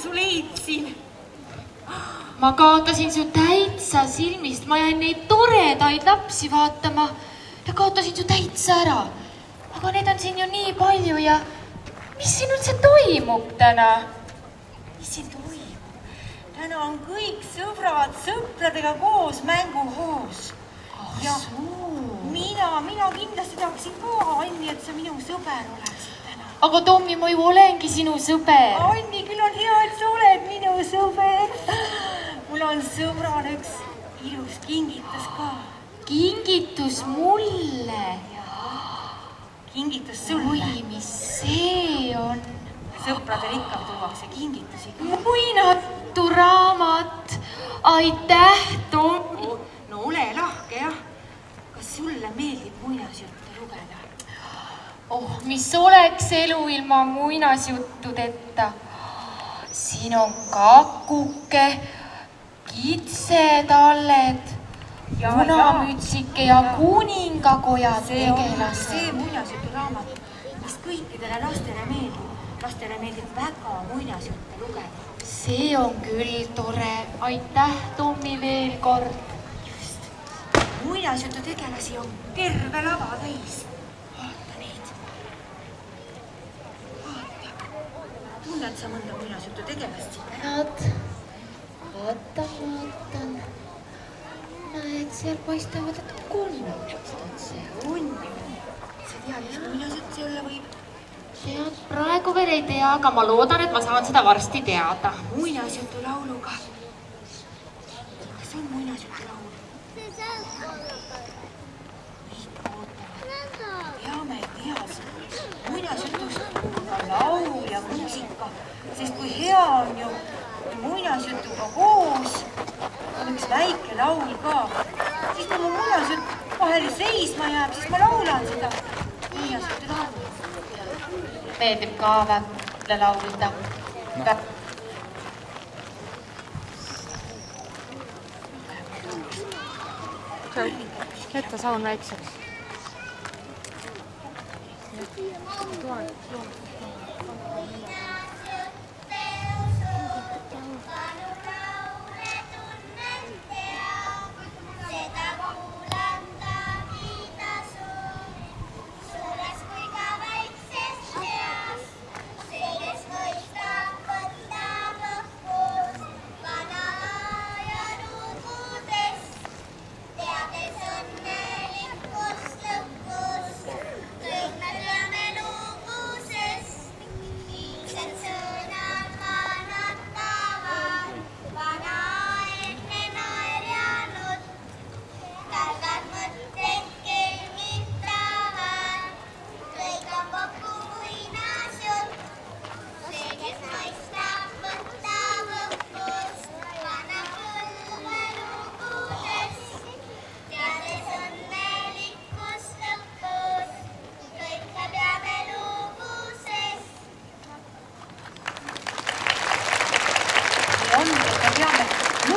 su leidsin? Ma kaotasin su täitsa silmist, ma jäin neid toredaid lapsi vaatama ja kaotasin su täitsa ära. Aga need on siin ju nii palju ja mis siin üldse toimub täna? Mis siin toimub? Täna on kõik sõbrad sõpradega koos mänguhoos. Ja mina kindlasti tahaksin ka, Anni, et sa minu sõber oleksid täna. Aga Tommi, ma ju olengi sinu sõber. Anni, küll on hea, et sa oled minu sõber. Mul on sõbrale üks ilus kingitus ka. Kingitus mulle? Kingitus sulle. Oi, mis see on? Sõpradel ikka tuuakse kingitusi. Muinatu raamat. Aitäh, Tommi. No ole lahke, jah. Kas sulle meeldib muinasjutte lugeda? Oh, mis oleks elu ilma muinasjuttudeta. Siin on kakuke, kitsetalled, punamütsike ja kuningakoja tegelased. See muinasjuturaamat, mis kõikidele lastele meeldib. Lastele meeldib väga muinasjutte lugeda. See on küll tore. Aitäh, Tommi, veel kord. Just. Muinasjutu tegelasi on terve lava täis. Vaata neid. Vaata. Tunned sa mõnda muinasjutu tegelast siin? Nad. Vaatan. Näed, seal paistavad, et kolmekestad see. On ju. Sa tead, mis muinasjutt see olla võib? Tead, praegu veel ei tea, aga ma loodan, et ma saan seda varsti teada. Muinasjutu lauluga. Kas on muinasjutu laul? Ikka ootavad. Teame, et heas muinasjutus on laul ja muusika, sest kui hea on ju muinasjutuga koos, on üks väike laul ka, siis kui mu muinasjutt vahel seisma jääb, siis ma laulan seda muinasjutu laulu. Meeldib ka väga laulda. Jätta saun väikseks.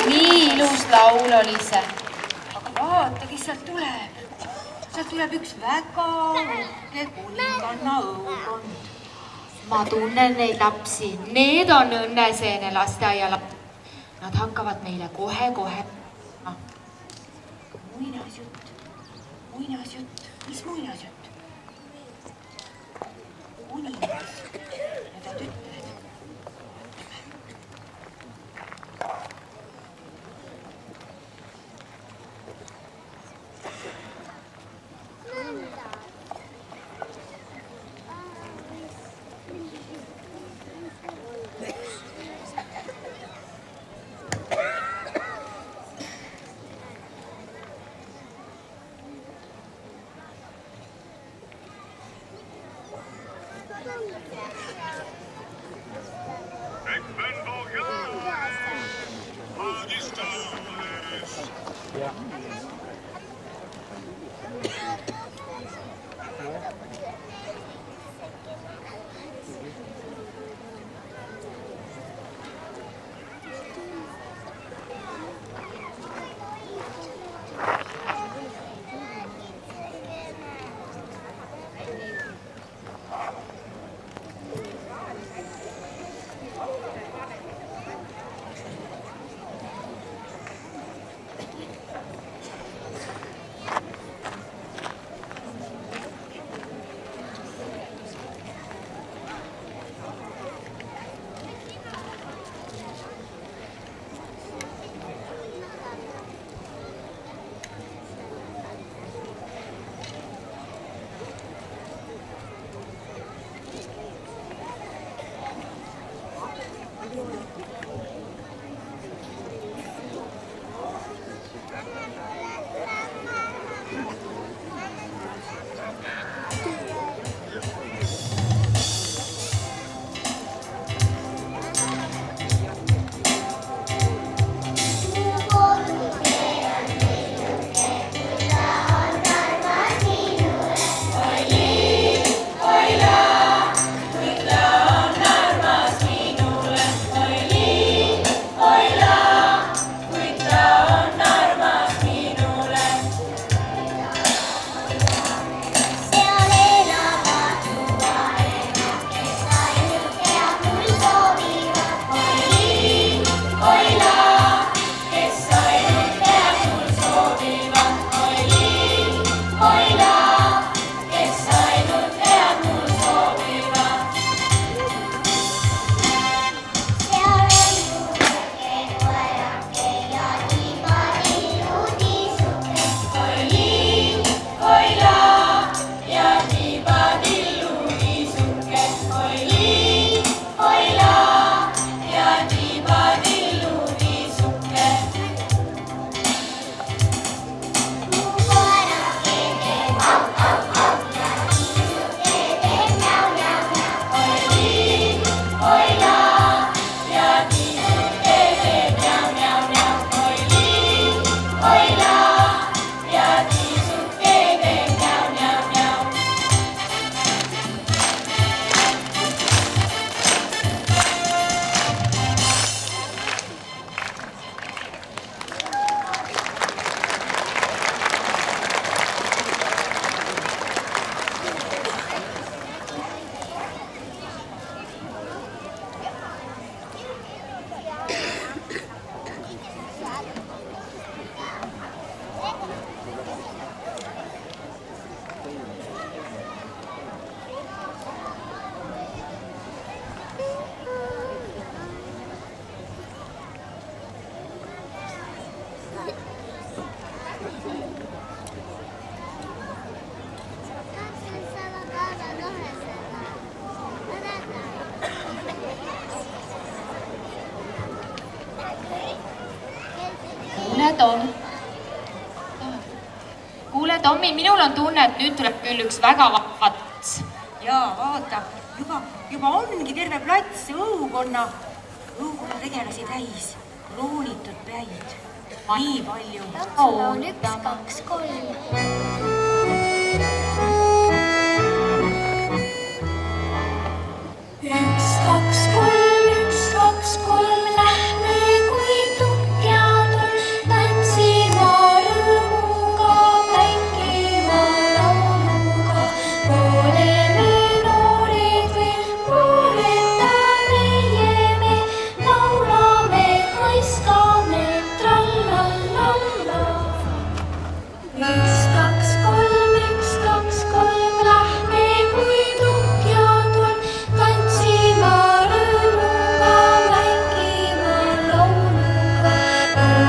Nii ilus laul oli see. Aga vaata, kes sealt tuleb. Sealt tuleb üks väga uhke kuninganna õukond. Ma tunnen neid lapsi. Need on Õnneseene lasteaia lapsi. Nad hakkavad meile kohe-kohe. Muinasjutt. Mis muinasjutt? Kuningas ja ta tütred. Tommi, minul on tunne, et nüüd tuleb küll üks väga vahva tants. Jaa, vaata, juba ongi terve plats õukonna tegelasi täis, kroonitud päid. Nii palju. Lapsel on 1, 2, 3. 1, 2, 3, lähme kui tukjadel, tantsima rõõmuga, mängima lauluga. Oleme noored veel, noorendame jääme, laulame, haiskame, trallallalla. 1, 2, 3, lähme kui tukjadel, tantsima rõõmuga, mängima lauluga.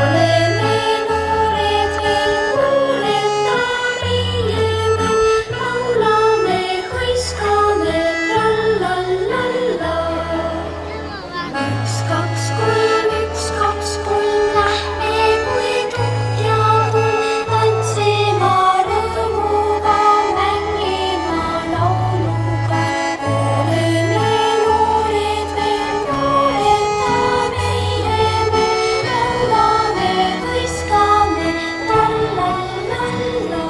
Oleme noored veel, noorendame jääme, laulame, hõiskame, trallallalla. 1, 2, 3, lähme kui tukjadel, tantsima rõõmuga, mängima lauluga. Oleme noored veel, noorendame jääme, laulame, hõiskame, trallallalla.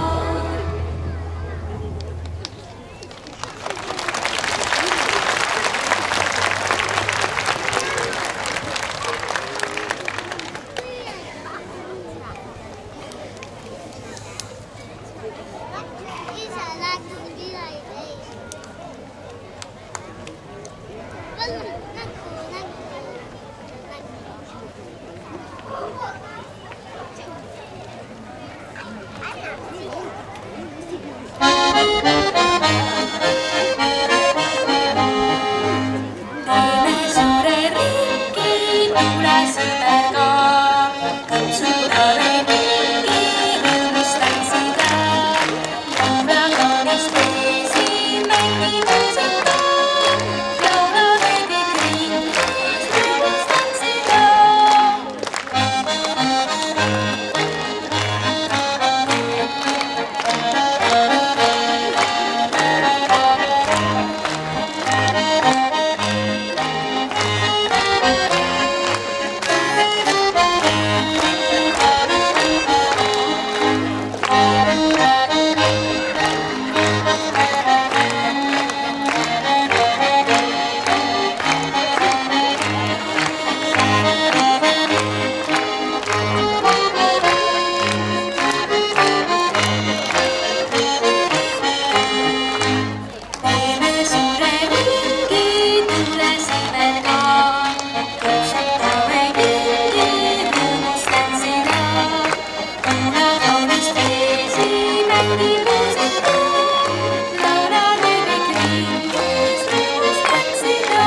Teeme suure ringi, tulesime ka, kõpsutame mingi, rõõmus tantsida. Laula kaunist teesi, mängime seda, laulame kõik ringis, rõõmus tantsida. Teeme suure ringi, tulesime ka, kõpsutame mingi, rõõmus tantsida. Laula kaunist teesi, mängime seda, laulame kõik ringis, rõõmus tantsida.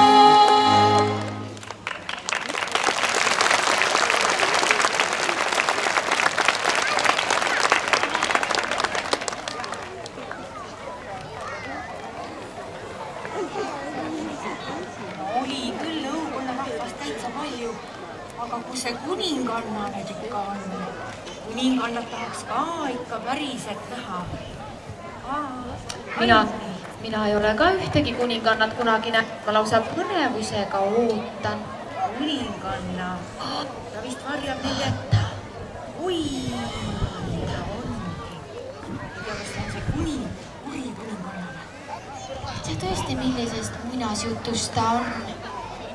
Oli küll õukonna rahvast täitsa palju, aga kus see kuninganna nüüd ikka on? Kuningannat tahaks ka ikka päriselt näha. Mina ei ole ka ühtegi kuningannat kunagi näinud, ma lausa põnevusega ootan. Kuninganna, ta vist varjab neile. Oi, ta ongi. Ei tea, kas see on see kuninganna. Tead tõesti, millisest muinasjutust ta on?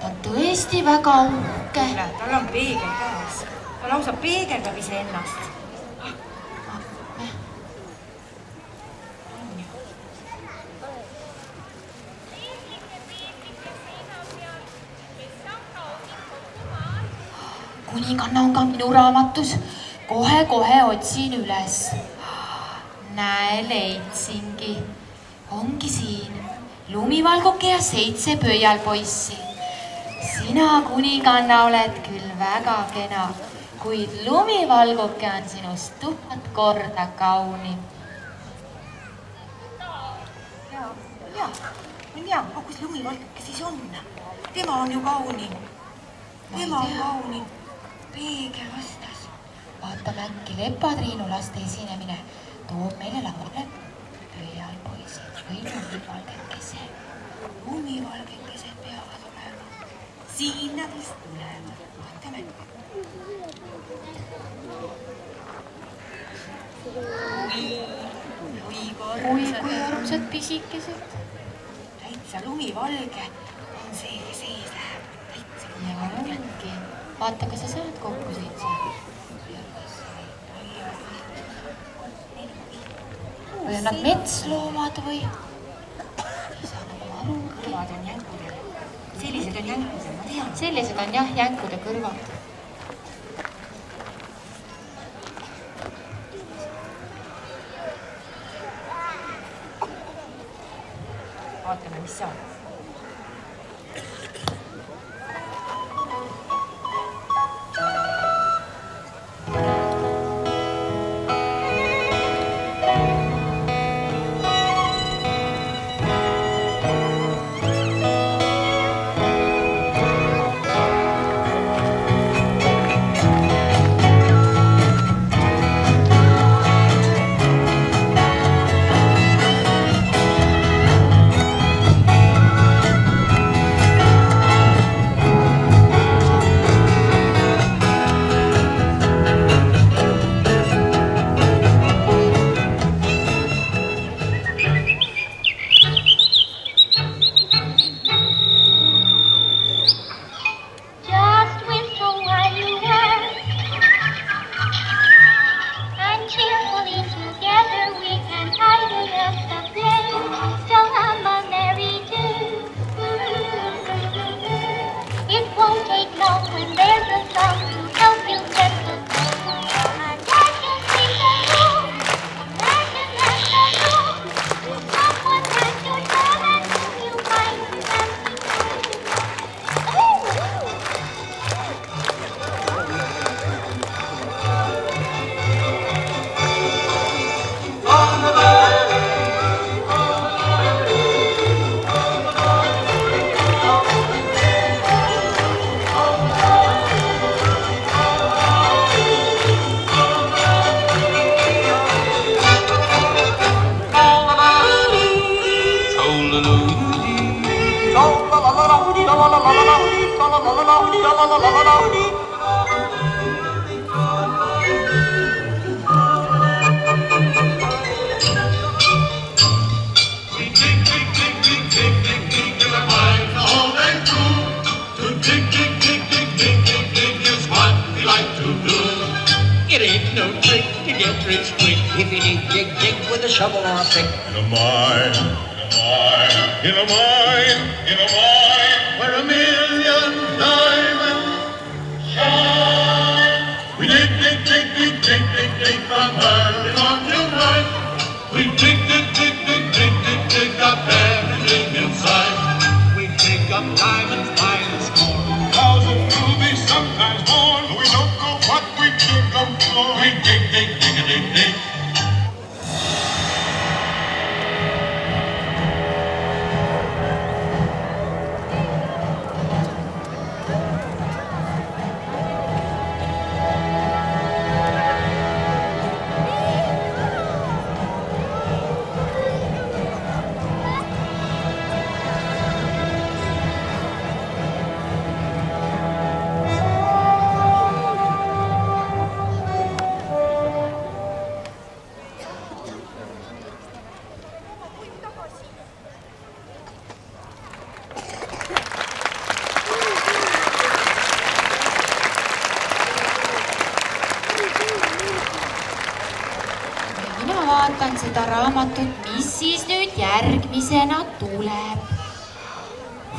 Ta on tõesti väga uhke. Kuule, tal on peegel käes. Ta lausa peegeldab iseennast. Kuninganna on ka minu raamatus. Kohe-kohe otsin üles. Näe, leidsingi. Ongi siin lumivalguke ja 7 pöialpoissi. Sina, kuninganna, oled küll väga kena, kuid lumivalguke on sinust 1000 korda kaunim. Ja, aga kus lumivalguke siis on? Tema on ju kaunim. Tema on kaunim. Peegel vastas. Vaatame äkki Lepatriinu laste esinemine. toob meile lauale pöialpoisid või lumivalgekesed. Lumivalgekesed peavad olema. Siin nad vist tulevad. Vaatame. Oi, kui armsad pisikesed. Täitsa lumivalge on see, kes ees läheb. Täitsa lumivalge. Ongi. Vaata, kas sa saad kokku siit seal. Või on nad metsloomad või? Ei saa nagu aru. Kõrvad on jänkudel. Sellised on jänkudel, ma tean. Sellised on jah, jänkude kõrvad. Vaatame, mis saab. It ain't no trick to get rich quick if you need dig with a shovel or a pick. In a mine, in a mine, in a mine, in a mine, where a million diamonds shine. We dig from early morning till night. We dig up everything inside. We dig up diamonds by the score, 1,000 rubies, sometimes more. We don't know what we dig them for. We dig. Vaatan seda raamatut, mis siis nüüd järgmisena tuleb.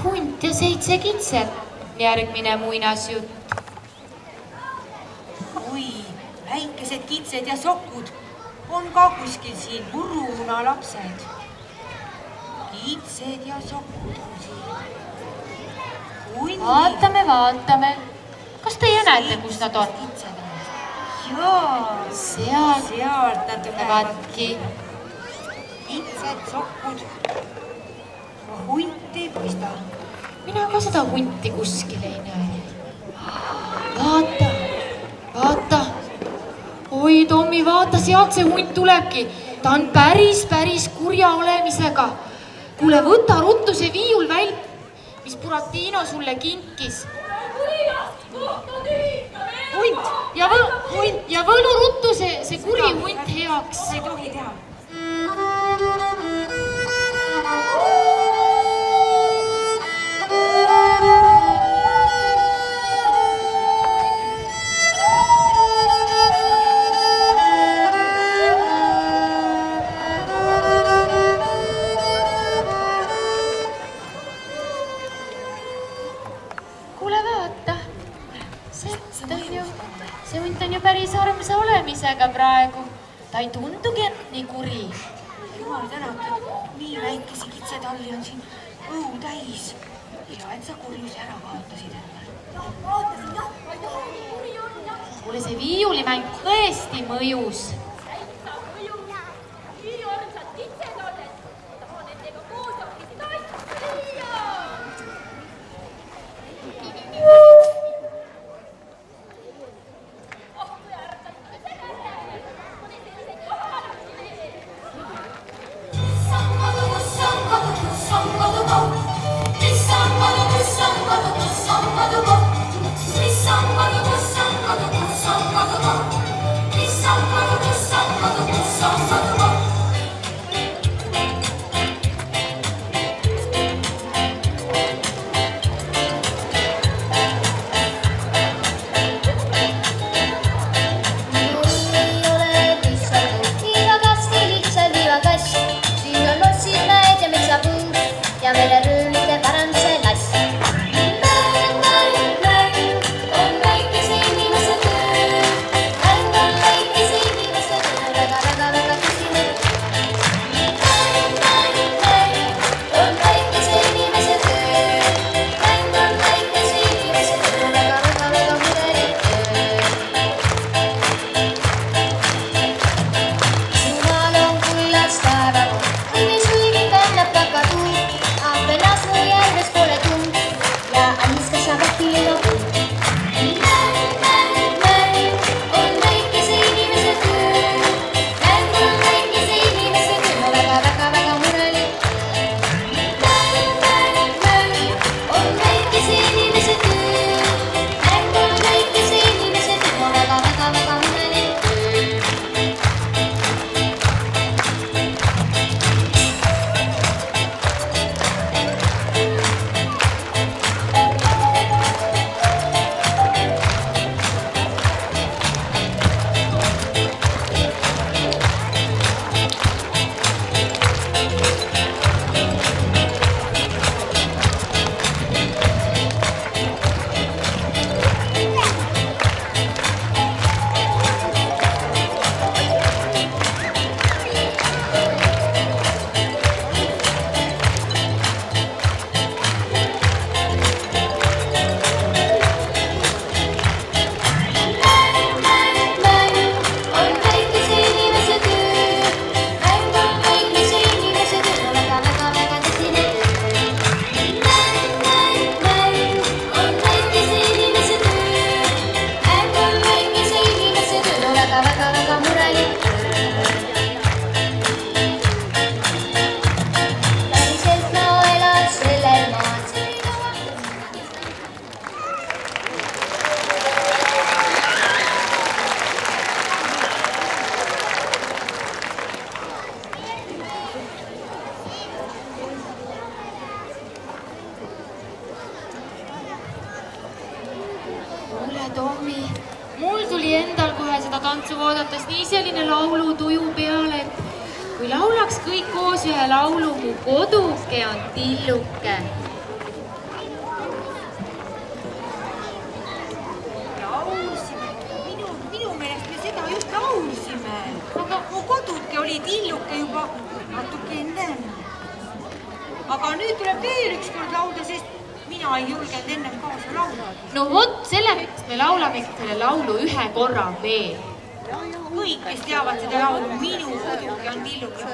Hunt ja 7 kitset, järgmine muinasjutt. Oi, väikesed kitsed ja sokud on ka kuskil siin Muruna lapsed. Kitsed ja sokud on siin. Vaatame. Kas teie näete, kus nad on? Jaa, sealt nad tulevadki. Kitsed, sokud. Hunt ei paista. Mina ka seda hunti kuskil ei näe. Vaata. Oi, Tommi, vaata, sealt see hunt tulebki. ta on päris kurja olemisega. Kuule, võta ruttu see viiul välja, mis Buratino sulle kinkis. Hunt ja võlu ruttu see kuri hunt heaks. Ei tohi teha. See hunt on ju päris armsa olemisega praegu. Ta ei tundugi nii kuri. Jumal tänatud, nii väikese kitsetalli on siin õu täis. Hea, et sa kurjuse ära kaotasid endale. Kuule, see viiulimäng tõesti mõjus. Ja meile röölide parem see lass. On väikese inimese töö. Mäng on väikese inimese töö. Väga tõsine. Mäng on väikese inimese töö. Mäng on väikese inimese töö. Väga murelik töö. Jumal on kullast taevas. Kõige suigi kannab kakadu. Apenas mu järves pole tund ja Aniska saab äkki lõbu. Mäng on väikese inimese töö. Mäng on väikese inimese töö. Väga murelik. Mäng on väikese inimese töö. Mäng on väikese inimese töö. Väga murelik töö. Tommi, mul tuli endal kohe seda tantsu vaadates nii selline laulutuju peale, et kui laulaks kõik koos ühe laulu, mu koduke on tilluke. Laulsime, minu meelest me seda just laulsime, aga mu koduke oli tilluke juba natuke ennem. Aga nüüd tuleb veel üks kord laulda, sest mina ei julgenud ennem kaasa laulda. No vot, sellepärast me laulamegi selle laulu ühe korra veel. Kõik, kes teavad seda laulu, minu koduke on tilluke.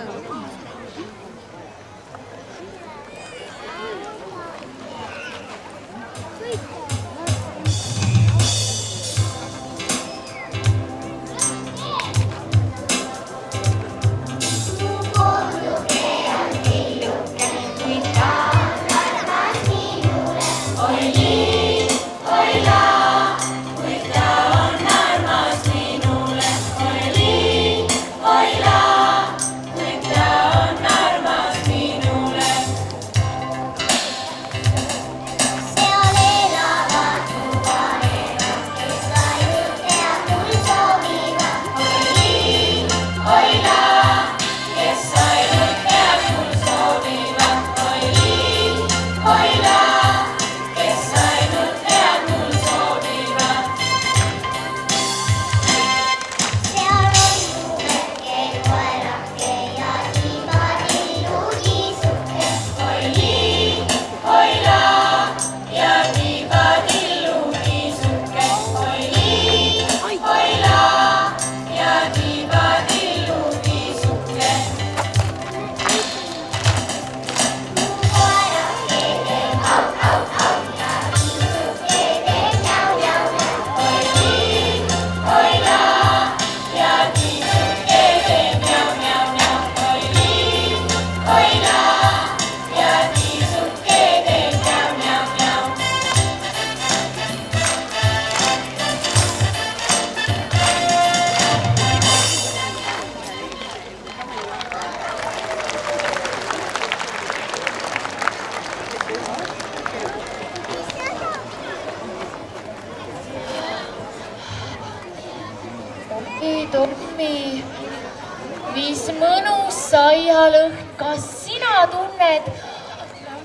metsalõhn, kas sina tunned?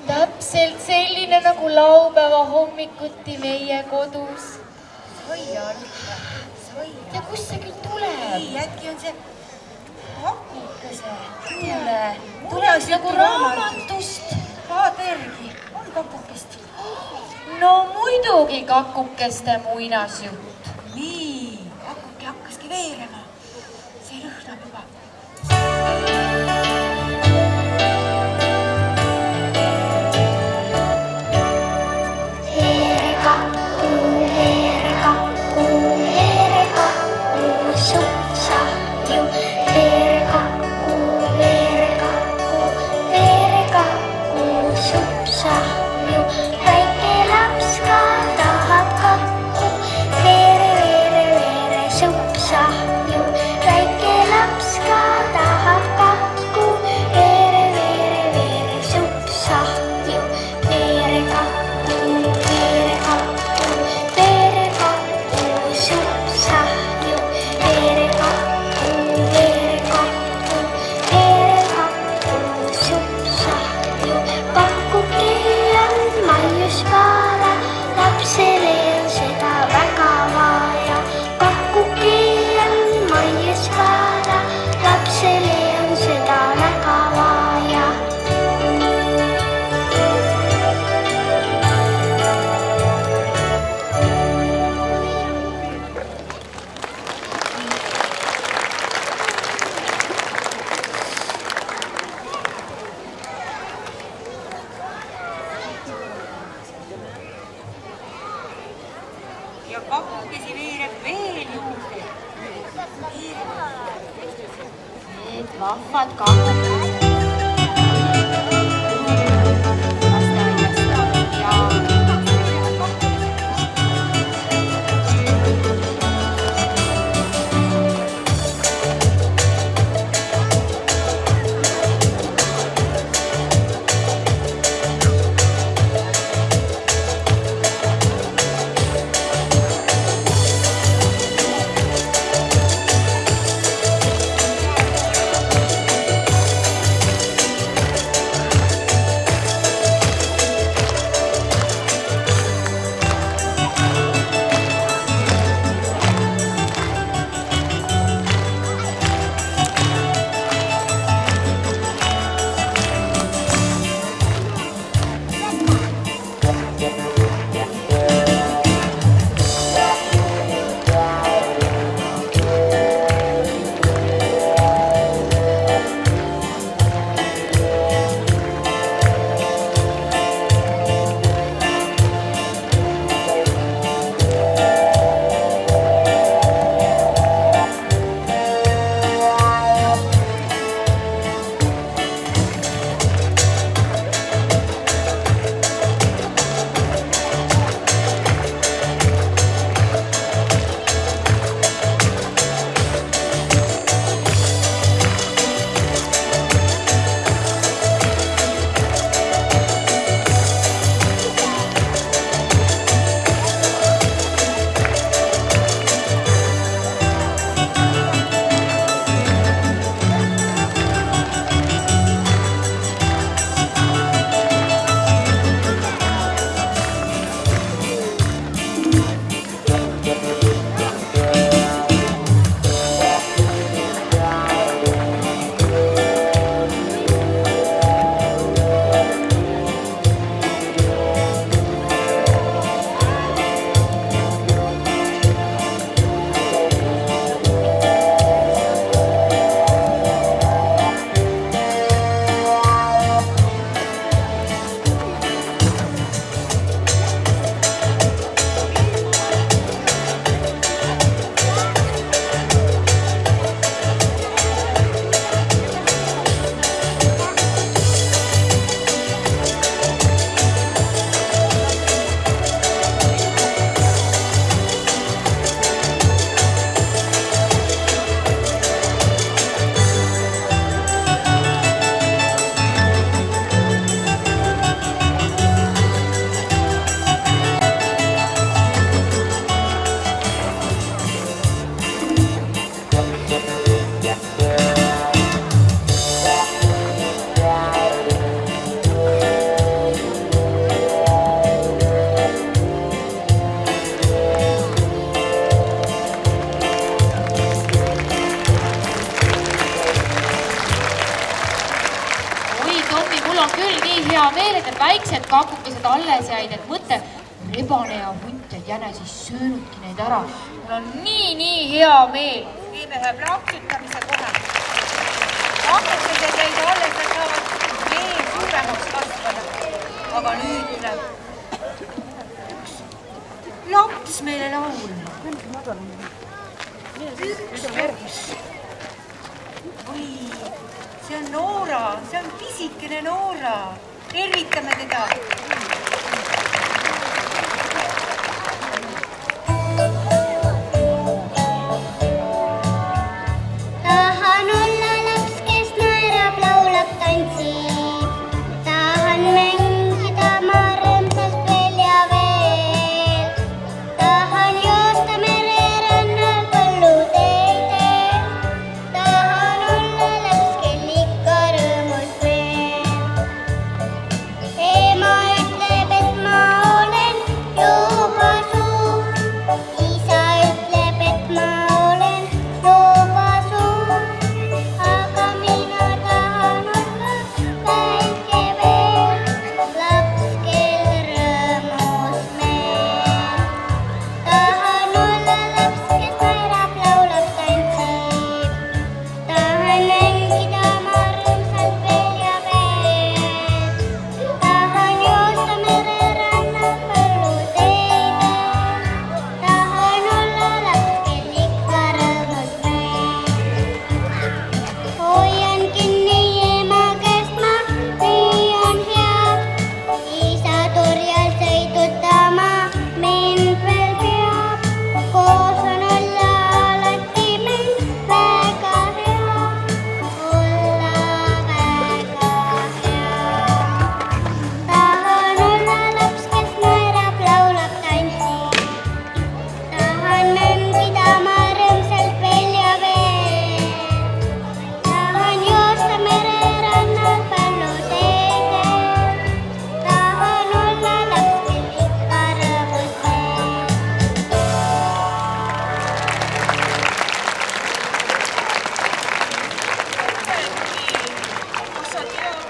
Täpselt selline nagu laupäeva hommikuti meie kodus. Ja kust see küll tuleb? Ei, äkki on see kakukese. Tule nagu raamatust. Vaata järgi, on kakukest. No muidugi kakukeste muinasjutt. Nii, kakuke hakkaski veerema. See lõhnab juba. Ja kakukesi veereb veel juurde. Need vahvad kakukesed. need väiksed kakukesed alles jäid, et mõtle, rebane ja hunt, et jäne siis söönudki neid ära. Mul on nii hea meel. Teeme ühe plaksutamise kohe. Kakukesed jäid alles, nad saavad veel suuremaks kasvada. Aga nüüd tuleb üks laps meile laulma. Üks vers. Oi, see on Noora, see on pisikene Noora. Tervitame teda. Tahan olla laps, kes naerab, laulab, tantsib. Tahan mängida ma rõõmsalt veel ja veel. Tahan joosta mererannal põlluteedel. Tahan olla laps, kel ikka rõõmus veel. Ema ütleb, et ma olen juba suur. Isa ütleb, et ma olen juba suur. Aga mina tahan olla väike veel, laps, kel rõõmus meel. Tahan olla laps, kes naerab, laulab, tantsib. Tahan mängida ma rõõmsalt veel ja veel. Tahan joosta mererannal põlluteedel. Tahan olla laps, kel ikka rõõmus meel. Hoian kinni ema käest ma, püüan head. Isa turjal sõidutama mind veel peab. Koos on olla alati meil väga hea. Olla väga hea. Tahan olla laps, kes naerab, laulab, tantsib. Tahan mängida ma rõõmsalt veel ja veel. Tahan joosta mererannal põlluteedel. Tahan olla laps, kel ikka rõõmus meel. Kas sa tead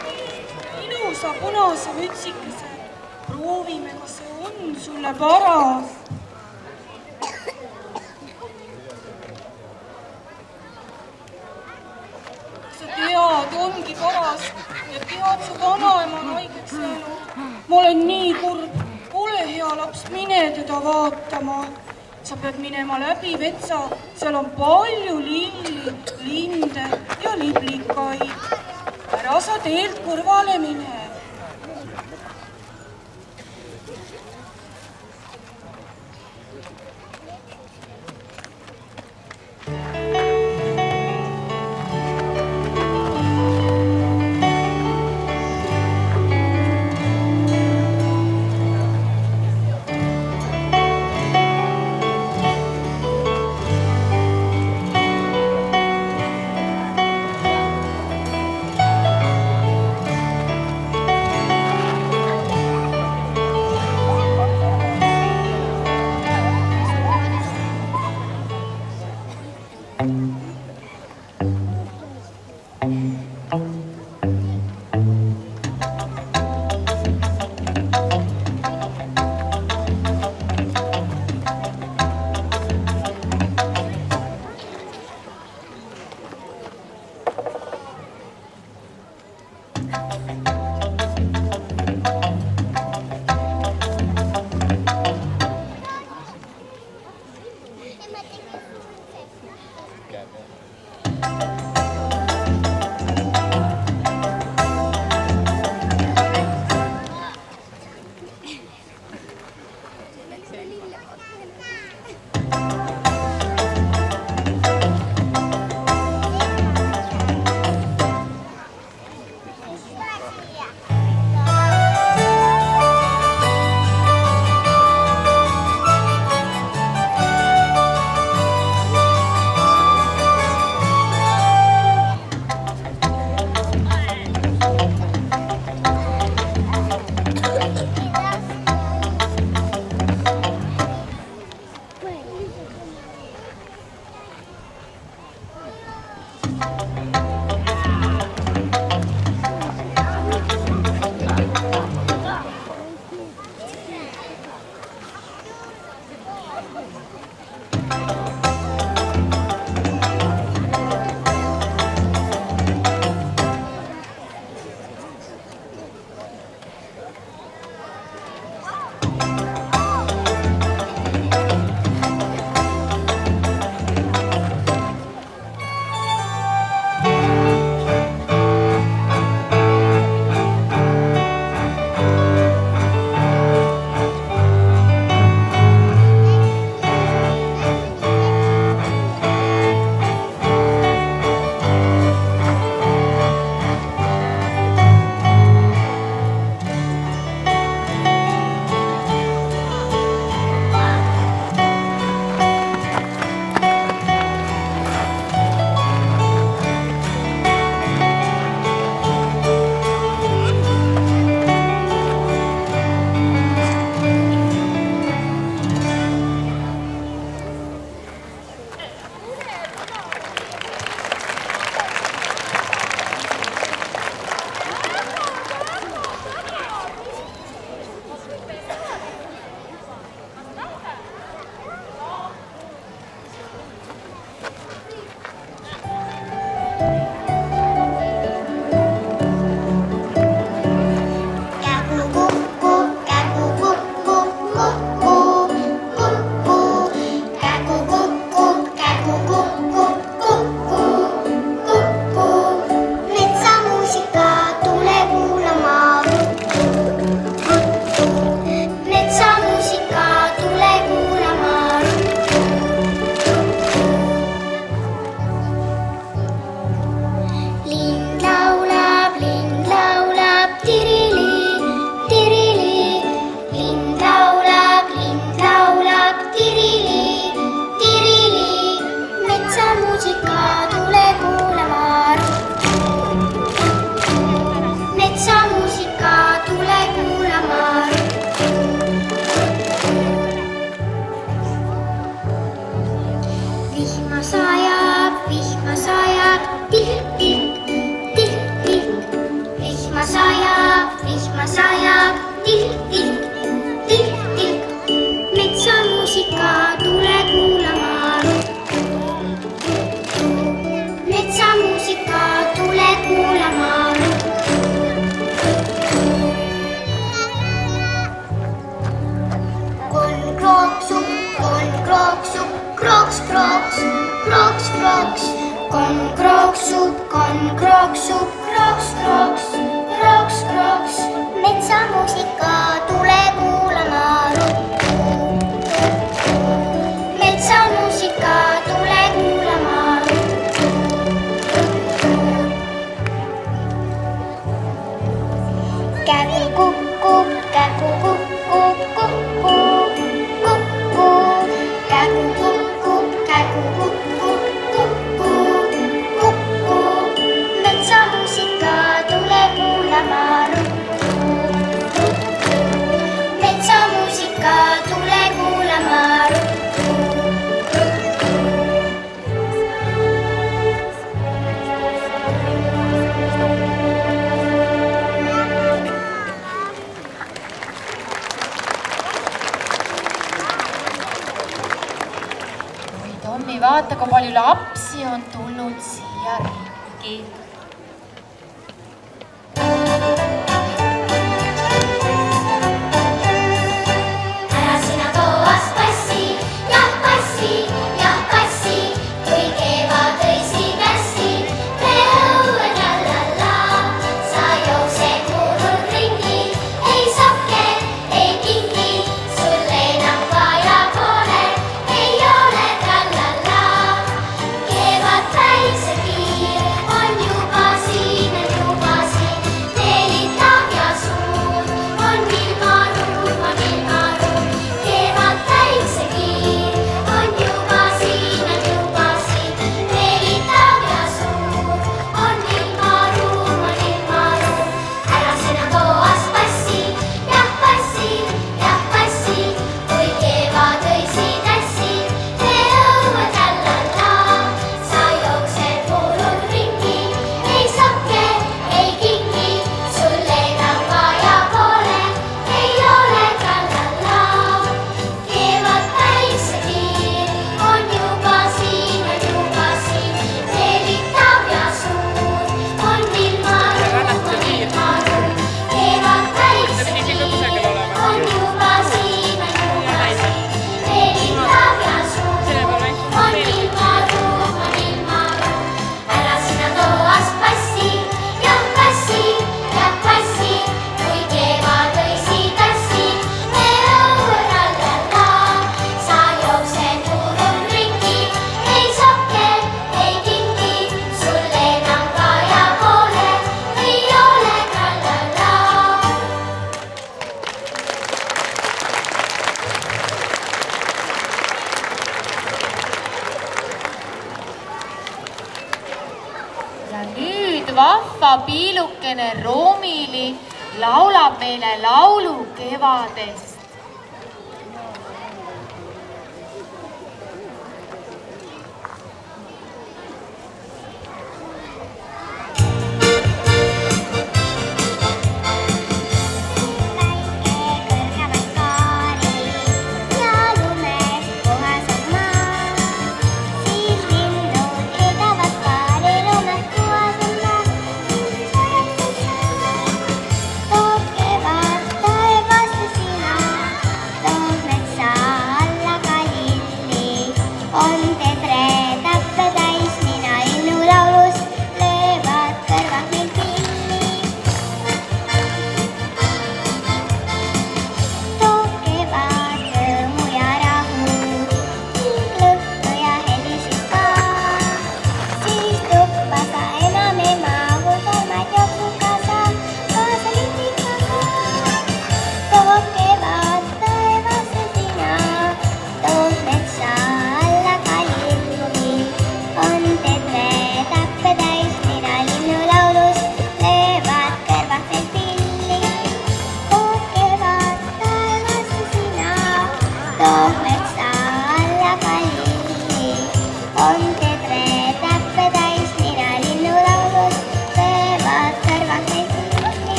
ilusa punase mütsikese? Proovime, kas see on sulle paras. Sa tead, ongi paras ja tead, su vanaema on haigeks jäänud. Ma olen nii kurb, ole hea laps, mine teda vaatama. Sa pead minema läbi vetsa, seal on palju lilli, linde ja liblikaid. Ära sa teelt kõrvale mine. Vaata, kui palju lapsi on tulnud siia ringi. Ära sina toas passi, jah passi, kui kevad õisi kässi. Me õued lallalla, sa jooksed murul ringi. Ei sokke, ei kingi, sul ei nappa ja pole, ei ole trallalla. Kevad päiksekiir on ju vahva piilukene Roomili laulab meile laulu kevadest.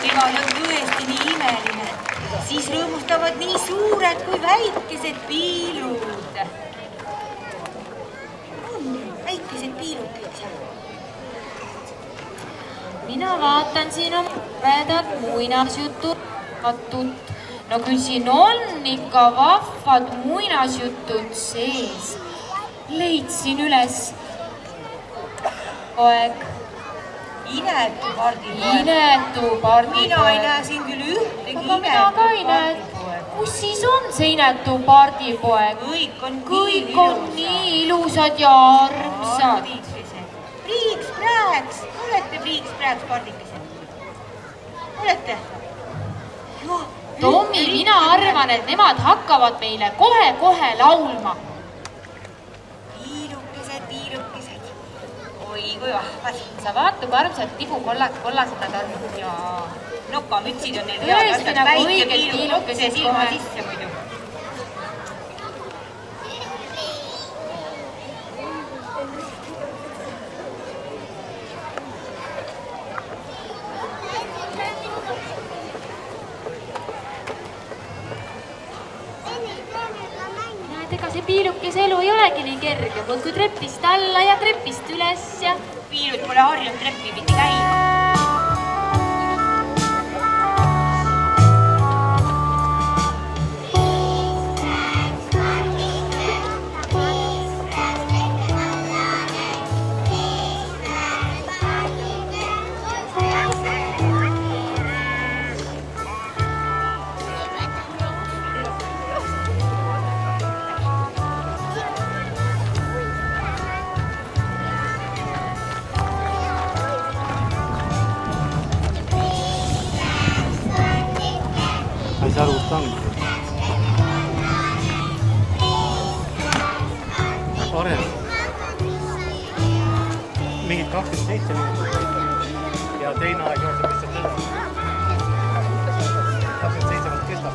Kevad on tõesti nii imeline. Siis rõõmustavad nii suured kui väikesed piilud. On väikesed piilud seal. Mina vaatan siin on toredat muinasjutud katut. No küll siin on ikka vahvad muinasjutud sees. Leidsin üles poeg. Inetu pardipoeg. Inetu pardipoeg. Mina ei näe siin küll ühtegi Aga mina ka ei näe. Kus siis on see inetu pardipoeg? Kõik on nii ilusad ja armsad. Priiks-prääks. Olete priiks-prääks pardikesed? Olete? Tommi, mina arvan, et nemad hakkavad meile kohe-kohe laulma. Piilukesed. Oi, kui vahvad. Sa vaata, kui armsad tibukollased nad on. Jaa. Nokamütsid on need Tõesti head. nagu Väike õiged piilukesed silma kohe. sisse muidu. Ega see piilukese elu ei olegi nii kerge, muudkui trepist alla ja trepist üles ja... Piilud pole harjunud treppi pidi käima. Ma ei saa aru, kus ta on. Varem. Mingid 27 minutit. Ja teine aeg jookseb lihtsalt edasi. 27 minutit kestab.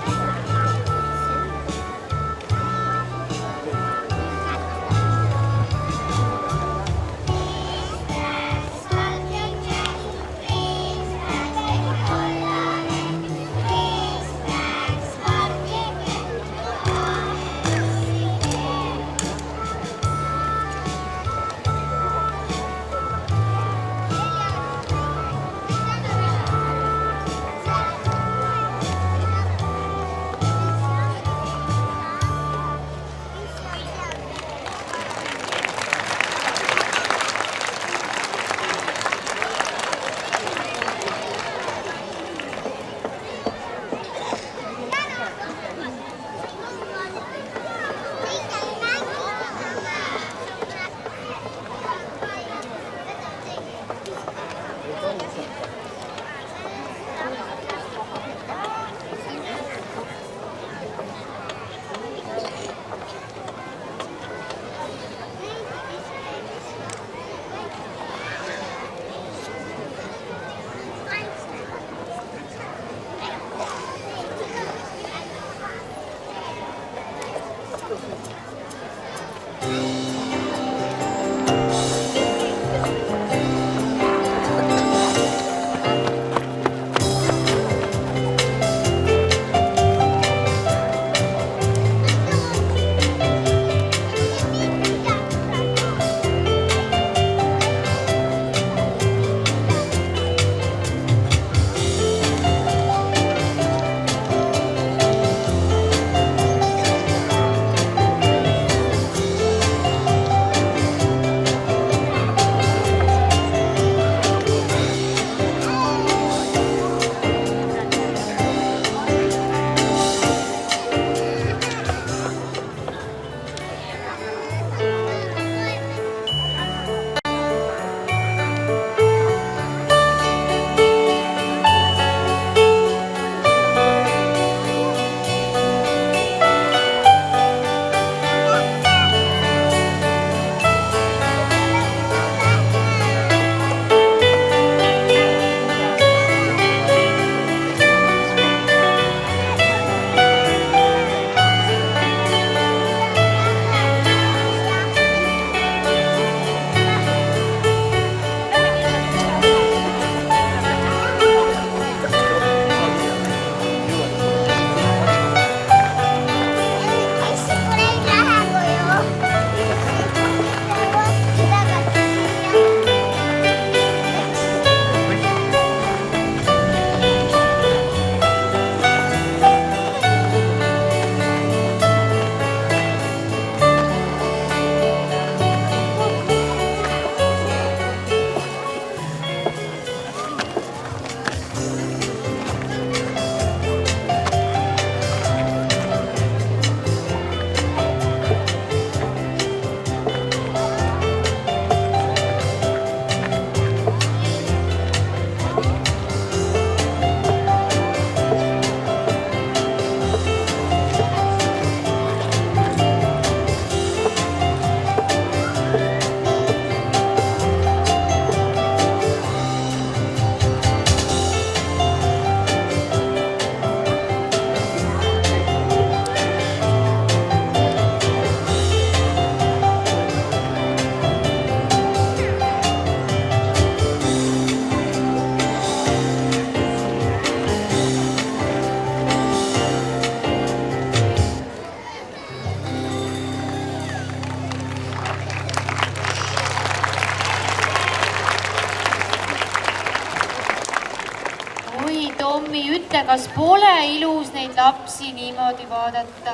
Tommi, ütle, kas pole ilus neid lapsi niimoodi vaadata?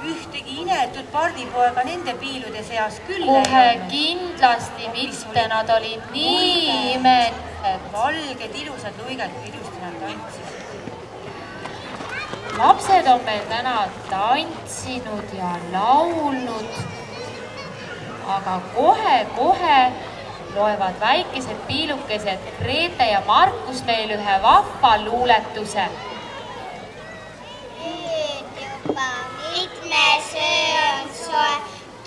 Ühtegi inetut pardipoega nende piilude seas küll Kohe ei olnud. kindlasti mitte, nad olid nii imelised. Valged, ilusad luiged, ilusti nad tantsisid. Lapsed on meil täna tantsinud ja laulnud, aga kohe-kohe loevad väikesed piilukesed Grete ja Markus meil ühe vahva luuletuse. Nüüd juba mitmes öö on soe,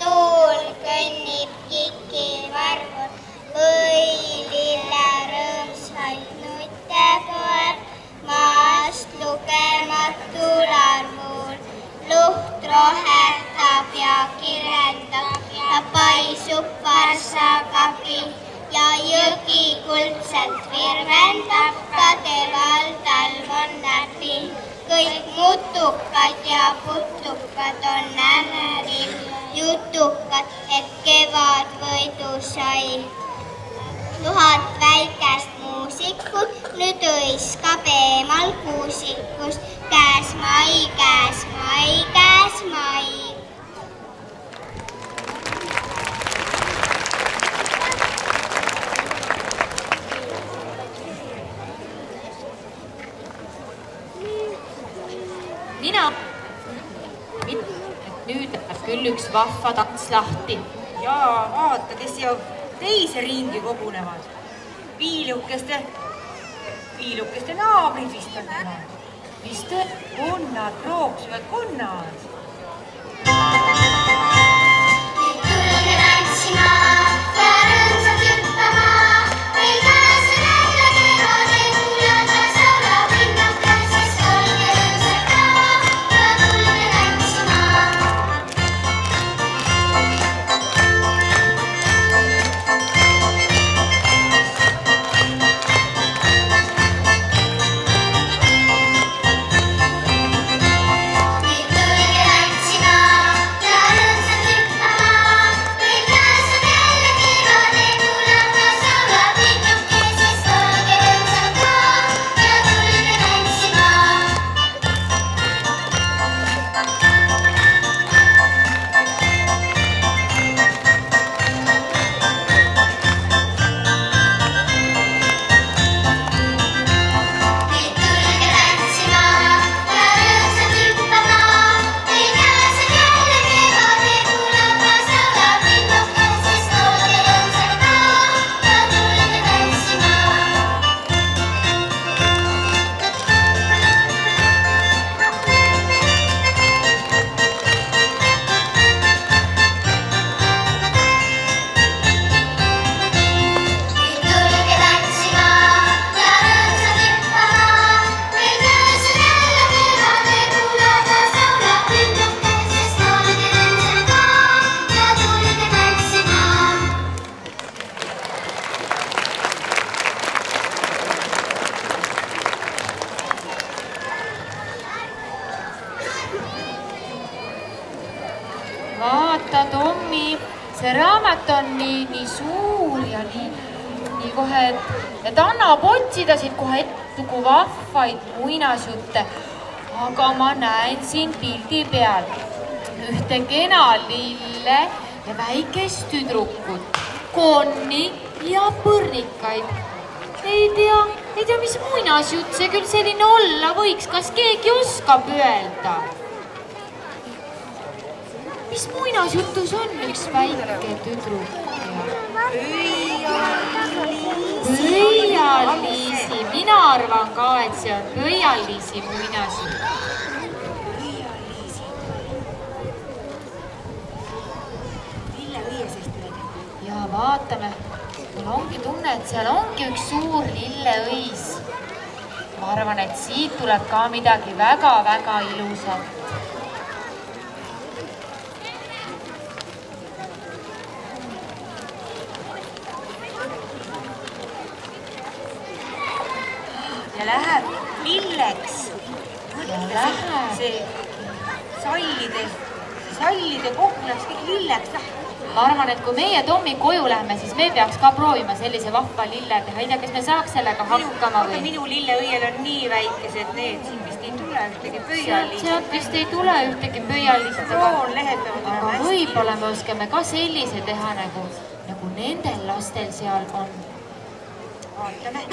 tuul kõnnib kikivarvul, võilille rõõmsalt nutte poeb, maast lugematul arvul. Luht rohetab ja kirjeldab ja paisub varsakapi ja jõgi kuldselt virvendab, kadeval talv on läbi. Kõik mutukad ja putukad on närril, jutukad, et kevad võidu sai. 1000 väikest muusikut nüüd hõiskab eemal kuusikust. Käes mai, käes mai, käes mai. Nüüd läheb küll üks vahva tants lahti. Jaa, vaata, kes siia teise ringi kogunevad. Piilukeste naabrid vist on nemad. Mis tõe? Kunnad, prooksuvad kunnad. Nüüd tulge tantsima ja rõõmsalt hüppama, meil käes on jälle kevade kuulatas laulab linnukad, sest olge rõõmsad ka ja tulge tantsima. Nüüd tulge tantsima ja rõõmsalt hüppama, meil käes on jälle kevade kuulatas laulab linnukad, sest olge rõõmsad ka ja tulge tantsima. Nüüd tulge tantsima ja rõõmsalt hüppama, meil käes on jälle kevade kuulatas laulab linnukad, sest olge rõõmsad ka ja tulge tantsima. Nüüd tulge tantsima ja rõõmsalt hüppama, meil käes on jälle kevade kuulatas laulab linnukad, sest olge rõõmsad ka ja tulge tantsima. Vaata, Tommi, see raamat on nii suur ja nii kohe, et annab otsida siit kohe ettugu vahvaid muinasjutte. Aga ma näen siin pildi peal ühte kena lille ja väikest tüdrukut, konni ja põrnikaid. Ei tea, mis muinasjutt see küll selline olla võiks, kas keegi oskab öelda? Mis muinasjutus on üks väike tüdruk? Pöialliisi, mina arvan ka, et see on Pöialliisi muinasjutt. Lilleõiesest öeldi. Ja vaatame, mul ongi tunne, et seal ongi üks suur lilleõis. Ma arvan, et siit tuleb ka midagi väga-väga ilusat. Ja läheb lilleks. Ja läheb. See sallide koht läks kõik lilleks. ma arvan, et kui meie Tommi koju lähme, siis me peaks ka proovima sellise vahva lille teha. Ei tea, kas me saaks sellega hakkama või? Minu lilleõiel on nii väikesed need, siin vist ei tule ühtegi pöialist. Sealt vist ei tule ühtegi pöialist. Kroonlehed peavad olema aga hästi. võib-olla me oskame ka sellise teha, nagu nendel lastel seal on. Vaatame.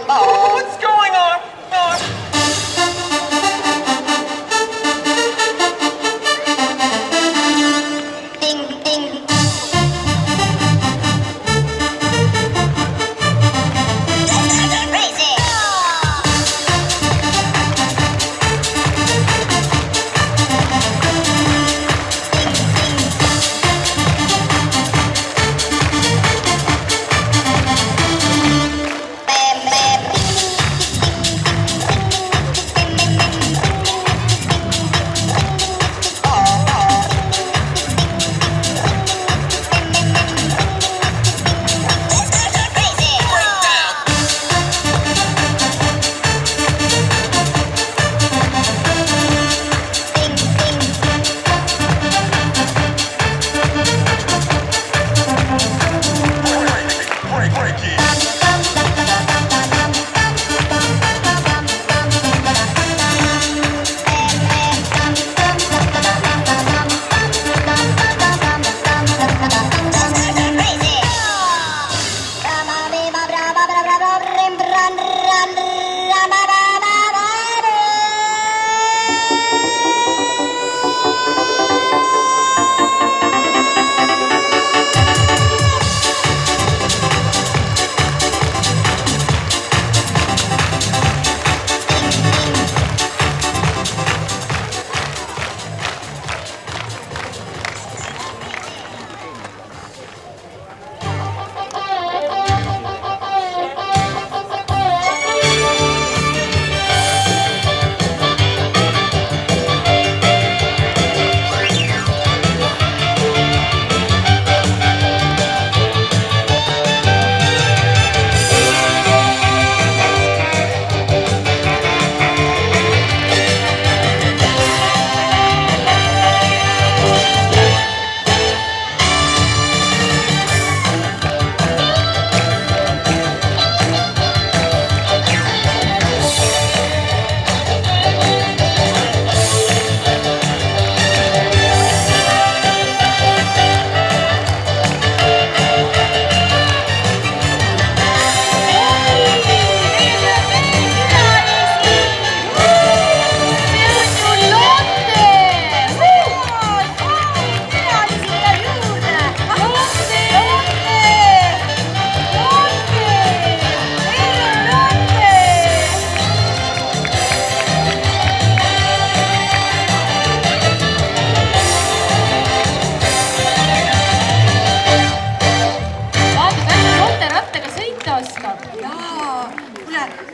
What's going on? Ding, ding. Crazy. Bam, bam.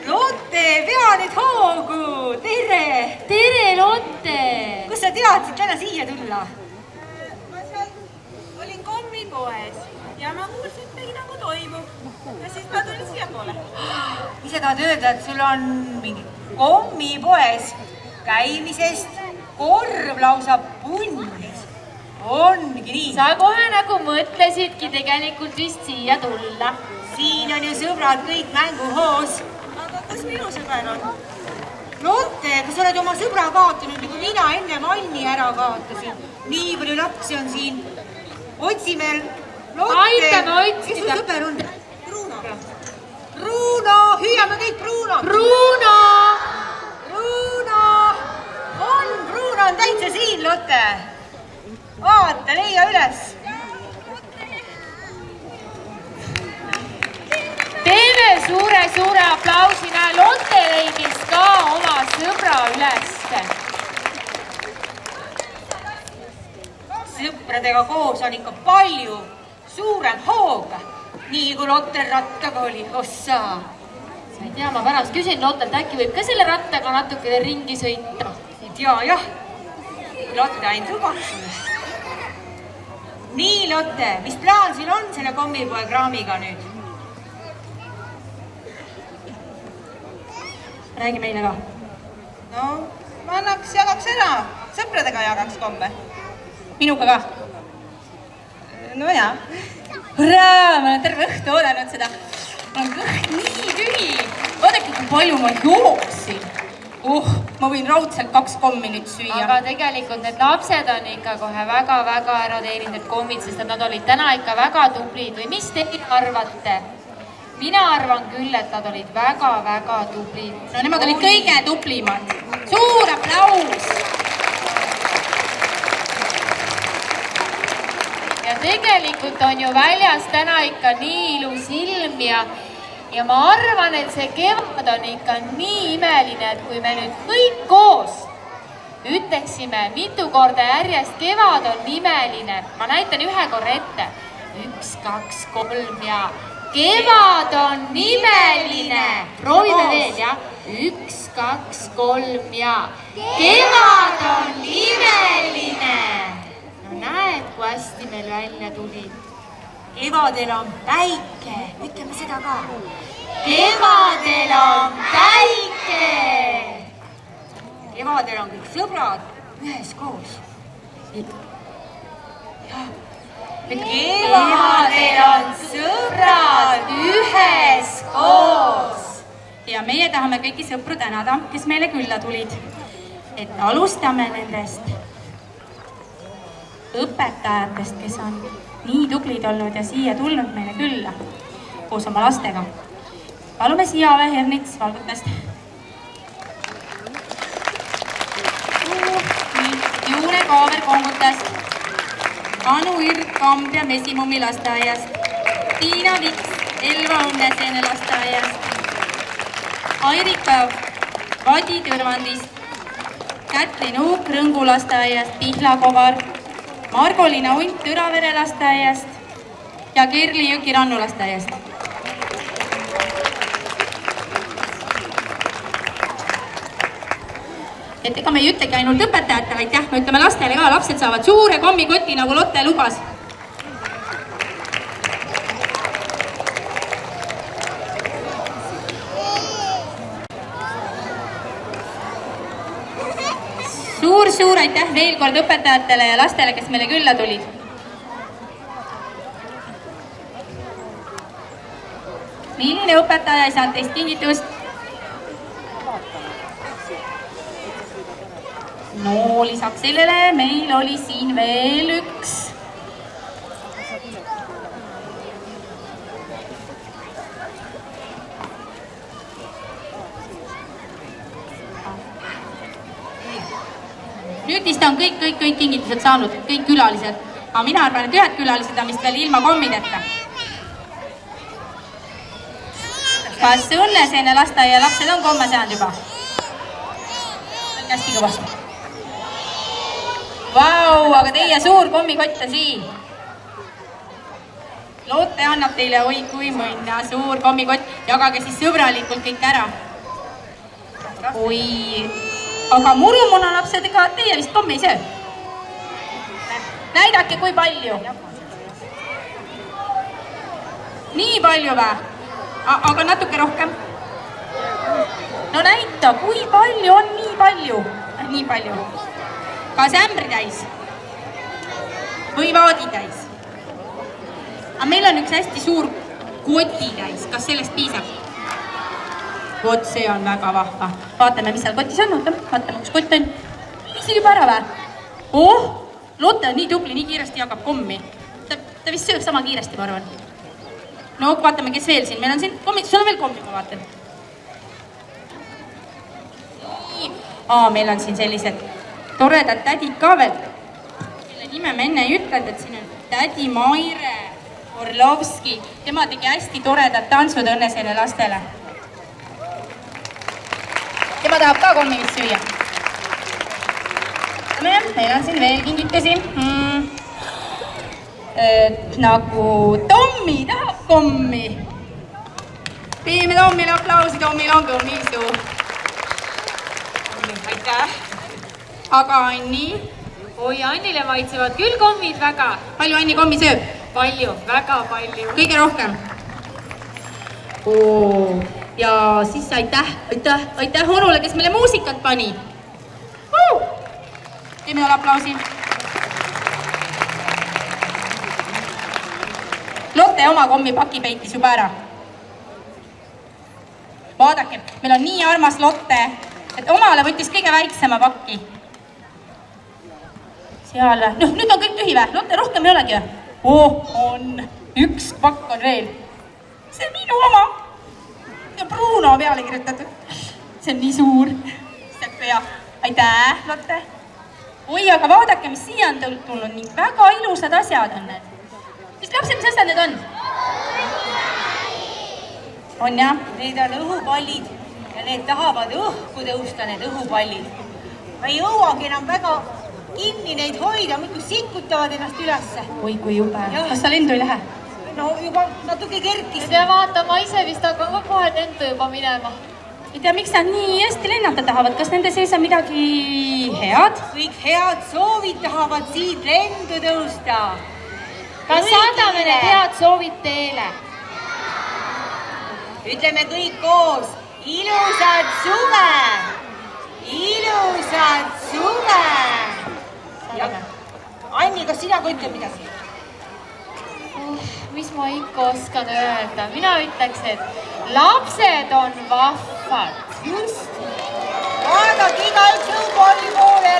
Lotte, pea nüüd hoogu, tere! tere, Lotte! Kus sa teadsid täna siia tulla? Ma seal olin kommipoes ja ma kuulsin, et midagi nagu toimub. Ja siis ma tulin siiapoole. Mis sa tahad öelda, et sul on mingi kommipoes käimisest korv lausa punnis? Ongi nii. Sa kohe nagu mõtlesidki tegelikult vist siia tulla. Siin on ju sõbrad kõik mänguhoos. Aga kus minu sõber on? Lotte, kas sa oled oma sõbra kaotanud, nagu mina enne Anni ära kaotasin? Nii palju lapsi on siin. Otsime. Lotte, Aitame otsida. Kes su sõber on? Bruno. Bruno, hüüame kõik Bruno. Bruno! Bruno on täitsa siin, Lotte. Vaata, leia üles. Teeme suure aplausi, näe, Lotte leidis ka oma sõbra ülesse. Sõpradega koos on ikka palju suurem hoog. Nii kui Lotte rattaga oli, ossa. Ma ei tea, ma pärast küsin Lottelt, äkki võib ka selle rattaga natukene ringi sõita. Ei tea, jah. Lotte ainult lubaks sulle. Nii, Lotte, mis plaan sul on selle kommipoe kraamiga nüüd? Räägi meile ka. No, ma jagaks ära. Sõpradega jagaks komme. Minuga ka. No jaa. Hurraa, ma olen terve õhtu oodanud seda. Mul on kõht nii tühi. Vaadake, kui palju ma jooksin. Ma võin raudselt 2 kommi nüüd süüa. Aga tegelikult need lapsed on ikka kohe väga-väga ära teeninud need kommid, sest nad olid täna ikka väga tublid. Või mis teie arvate? Mina arvan küll, et nad olid väga-väga tublid. No nemad olid kõige tuplimad. Suur aplaus! Ja tegelikult on ju väljas täna ikka nii ilus ilm ja ma arvan, et see kevad on ikka nii imeline, et kui me nüüd kõik koos ütleksime mitu korda järjest, kevad on imeline. Ma näitan ühe korra ette. 1, 2, 3 ja kevad on imeline. Proovime veel, jah. 1, 2, 3 ja kevad on imeline. No näed, kui hästi meil välja tuli. Kevadel on päike. Ütleme seda ka. Kevadel on päike. Kevadel on kõik sõbrad üheskoos. Kevadel on sõbrad üheskoos. Ja meie tahame kõiki sõpru tänada, kes meile külla tulid. Et alustame nendest õpetajatest, kes on nii tublid olnud ja siia tulnud meile külla koos oma lastega. Palume siia Ave Hernits Valgutast. Juune Kaaver Kongutast. Anu Irk Kambja Mesimummi lasteaiast. Tiina Viks Elva Õnneseene lasteaiast. Airika Vadi Tõrvandist. Kätlin Uuk Rõngu lasteaiast. Pihlakovar. Margolina Unt Tõravere lasteaiast ja Kerli Jõki Rannu lasteaiast. Et ega me ei ütlegi ainult õpetajatele, aitäh, me ütleme lastele ka, lapsed saavad suure kommikoti, nagu Lotte lubas. Suur aitäh veel kord õpetajatele ja lastele, kes meile külla tulid. Milline õpetaja ei saanud teist kingitust? No lisaks sellele meil oli siin veel üks. Nüüd vist on kõik kingitused saanud, kõik külalised. Aga mina arvan, et ühed külalised on vist veel ilma kommideta. Kas Õnneseene lasteaia lapsed on komme saanud juba? Hästi kõvasti. Vau, aga teie suur kommikott on siin. Lotte annab teile oi kui mõnna suur kommikott, jagage siis sõbralikult kõik ära. Oi, aga murumuna lapsedega teie vist kommi ei söö. Näidake, kui palju. Nii palju vä? Aga natuke rohkem. No näita, kui palju on nii palju. Nii palju. Kas ämbri täis? Või vaadi täis? Aga meil on üks hästi suur koti täis. Kas sellest piisab? Vot see on väga vahva. Vaatame, mis seal kotis on. Vaatame, kus kott on. Isegi juba ära vä? Oh, Lotte on nii tubli, nii kiiresti jagab kommi. Ta vist sööb sama kiiresti, ma arvan. No vaatame, kes veel siin. Meil on siin kommi. Sul on veel kommi, ma vaatan. Meil on siin sellised toredad tädid ka veel. Kelle nime ma enne ei ütelnud, et siin on tädi Maire Orlovski. Tema tegi hästi toredad tantsud Õnneseele lastele. Tema tahab ka kommi vist süüa. Meil on siin veel kingitusi. Nagu Tommi tahab kommi. Teeme Tommile aplausi, Tommil on kommisuu. Aitäh. Aga Anni? Oi, Annile maitsevad küll kommid väga. Palju Anni kommi sööb? Palju, väga palju. Kõige rohkem? Ja siis aitäh onule, kes meile muusikat pani. Teeme talle aplausi. Lotte oma kommipaki peitis juba ära. Vaadake, meil on nii armas Lotte, et omale võttis kõige väiksema pakki. Seal, nüüd on kõik tühi vä? Lotte, rohkem ei olegi vä? On. Üks pakk on veel. See on minu oma. Ja Bruno peale kirjutatud. See on nii suur. See on pea. Aitäh, Lotte. Oi, aga vaadake, mis siia on tulnud. Nii väga ilusad asjad on need. Mis lapsed, mis asjad need on? On jah? Need on õhupallid ja need tahavad õhku tõusta, need õhupallid. Ma ei jõuagi enam väga kinni neid hoida, muidu sikutavad ennast ülesse. Oi, kui jube. Kas sa lendu ei lähe? No juba natuke kerkis. Ja vaata, ma ise vist hakkan ka kohe lendu juba minema. Ei tea, miks nad nii hästi lennata tahavad? Kas nende sees on midagi head? Kõik head soovid tahavad siit lendu tõusta. Kas saadame need head soovid teele? Ütleme kõik koos. Ilusad suve! Ilusad suve! Ja Anni, kas sina ka ütled midagi? Mis ma ikka oskan öelda? Mina ütleks, et lapsed on vahvad. Just! Vaadake igaüks õupalli poole